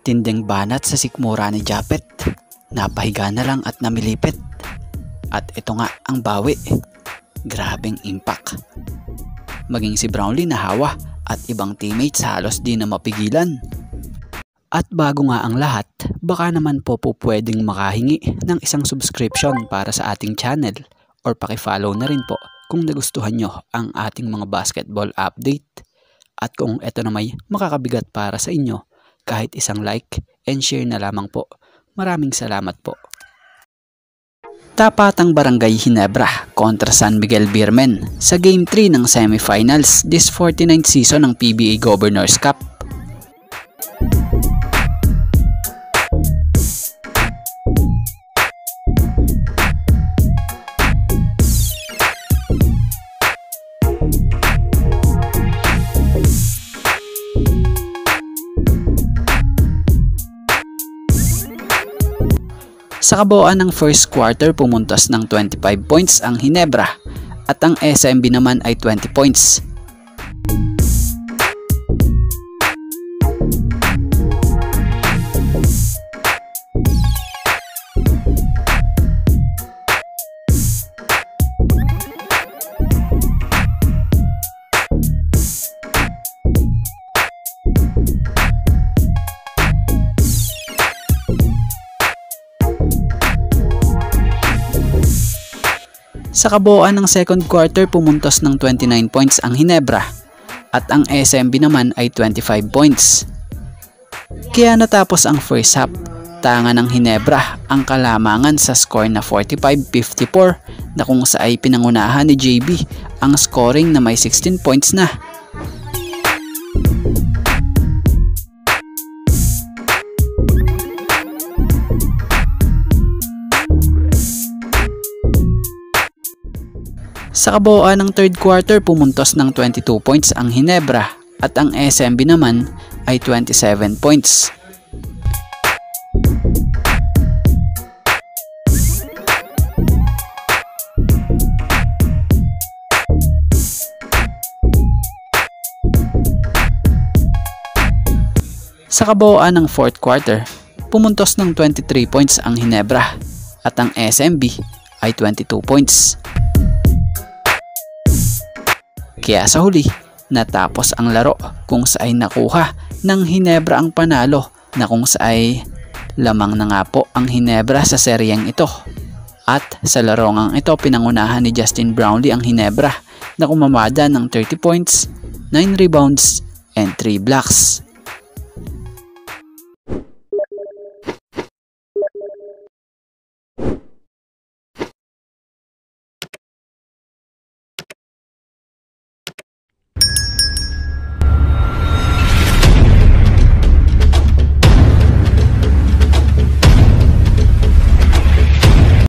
Tinding banat sa sikmura ni Japet. Napahiga na lang at namilipit. At ito nga ang bawi. Grabeng impact. Maging si Brownlee nahawa at ibang teammates halos di na mapigilan. At bago nga ang lahat, baka naman po pwedeng makahingi ng isang subscription para sa ating channel or paki-follow na rin po kung nagustuhan nyo ang ating mga basketball update. At kung ito na may makakabigat para sa inyo, kahit isang like and share na lamang po. Maraming salamat po. Tapatang Barangay Ginebra kontra San Miguel Beermen sa Game 3 ng semifinals this 49th season ng PBA Governors Cup. Sa kabuuan ng first quarter, pumuntos ng 25 points ang Ginebra at ang SMB naman ay 20 points. Sa kabuuan ng second quarter, pumuntos ng 29 points ang Ginebra at ang SMB naman ay 25 points. Kaya natapos ang first half, tanga ng Ginebra ang kalamangan sa score na 45-54 na kung sa ay pinangunahan ni JB ang scoring na may 16 points na. Sa kabuuan ng third quarter, pumuntos ng 22 points ang Ginebra at ang SMB naman ay 27 points. Sa kabuuan ng fourth quarter, pumuntos ng 23 points ang Ginebra at ang SMB ay 22 points. Kaya sa huli, natapos ang laro kung saan nakuha ng Ginebra ang panalo na kung saan lamang na nga po ang Ginebra sa seryeng ito. At sa laro ngang ito, pinangunahan ni Justin Brownlee ang Ginebra na kumamada ng 30 points, 9 rebounds, and 3 blocks.